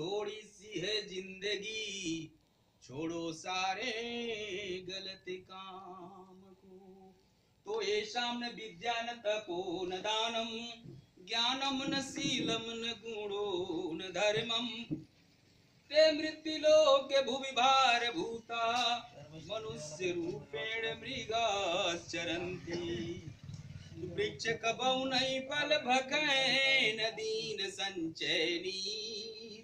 थोड़ी सी है जिंदगी, छोड़ो सारे गलत काम को। तो येषां न विद्या न तपो न दानम, ज्ञानम न शीलम न गुणो न धर्मम, ते मृत्युलोके भुवि भारभूता, मनुष्य रूपेण मृगाश्चरन्ति। वृक्ष कबहु नहीं फल भकै, न दीन संचय नीर,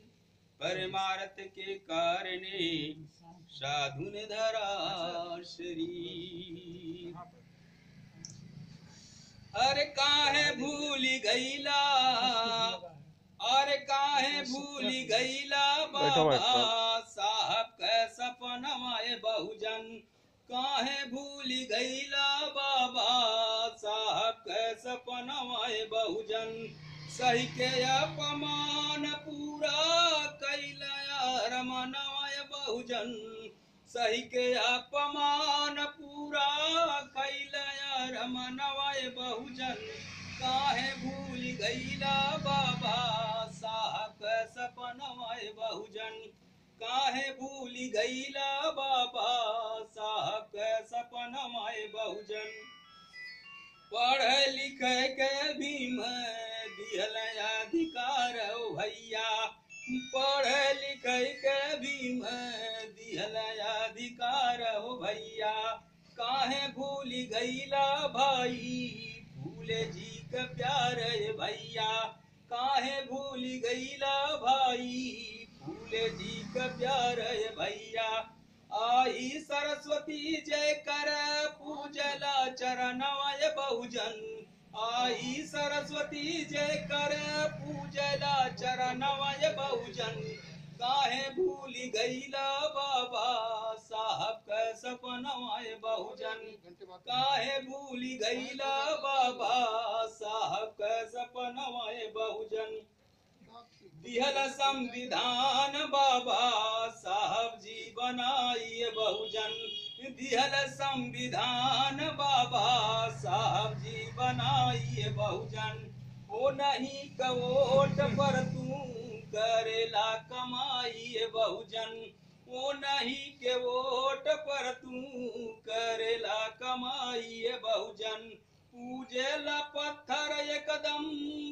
परमार्थ के कारणे साधु ने धरा शरीर। अरे काहे भूल गईला, अरे काहे भूल गईला बाबा साहब के सपनवा बहुजन, काहे भूल गईला बाबा साहब के सपनवा बहुजन। सही के अपमान पूरा कैला रमनवा बहुजन, सही के अपमान पूरा कैला रमनवा बहुजन। काहे भूल गईला बाबा साहब के सपनवा बहुजन, काहे भूल गईला बाबा साहब के सपनवा बहुजन। पढ़ लिख के भीम दिहल अधिकार ओ भैया, पढ़ लिख के भीम दिहल अधिकार ओ भैया। काहे भूल गईला भाई फूले जी के प्यार भैया, काहे भूल गईला भाई फूले जी के प्यार भैया। आई सरस्वती जय कर पूजला चरणवा बहुजन, आई सरस्वती जय कर पूजला चरणवा बहुजन। काहे भूल गईला बाबा साहब के सपनवा बहुजन, काहे भूल गईला बाबा साहब के सपनवा बहुजन। दिहल संविधान बाबा साहब जी बनाइए बहुजन, दिहल संविधान बाबा साहब जी बनाइए बहुजन। ओ नहीं कवोट पर तू करेला कमाइए बहुजन, ओ नहीं के वोट पर तू करेला कमाइए बहुजन। पूजेला पत्थर एकदम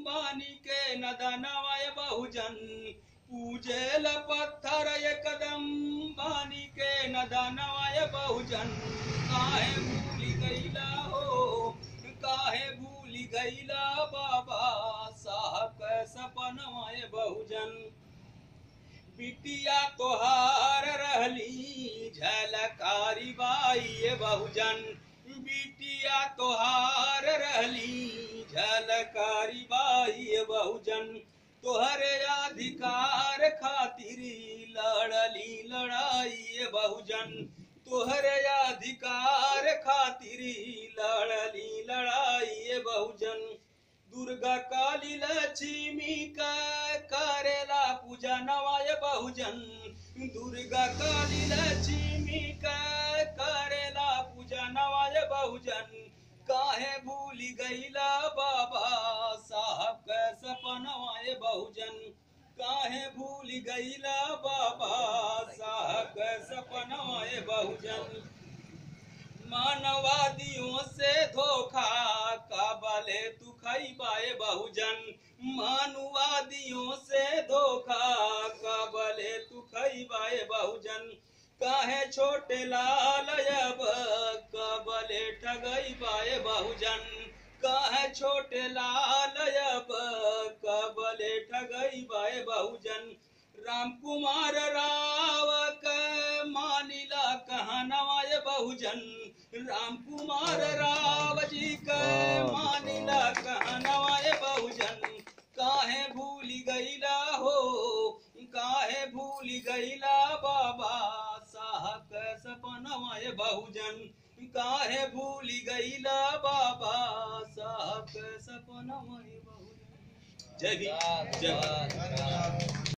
बानी के नदनवा बहुजन, पूजेला पत्थर एकदम बानी के नदनवा बहुजन। काहे भूल गईला हो, काहे भूल गईला बाबा साहब के सपनवा बहुजन। बिटिया तोहार रहली झलकारी बाई बहुजन, बिटिया तोहार रहली झलकारी बाई बहुजन। तोहरे अधिकार खातिर लड़ली लड़ाई बहुजन, तोहरे अधिकार खातिर लड़ली लड़ाई बहुजन। दुर्गा काली लक्ष्मी का करेला पूजा नवाय बहुजन, दुर्गा काली लक्ष्मी का करेला पूजा नवाय बहुजन। काहे भूल गईला बाबा साहब के सपनवा बहुजन, काहे भूल गईला बाबा साहब के सपनवा बहुजन। मानवादियों से धोखा काबले तू खैबाए बहुजन, मानवादियों से धोखा काबले तू खैबाए बहुजन। काहे छोटे लाल अब काबले ठगैबाए बहुजन, काहे छोटे लाल अब काबले ठगैबाए बहुजन। राम कुमार राव के मानिला कहनवा बहुजन, राम कुमार राव जी के मानिला कहनवा बहुजन। काहे भूल गईला हो, काहे भूल गईला बाबा साहब के सपनवा बहुजन, काहे भूल गईला बाबा साहब के सपनवा बहुजन। जय भीम, जय भारत।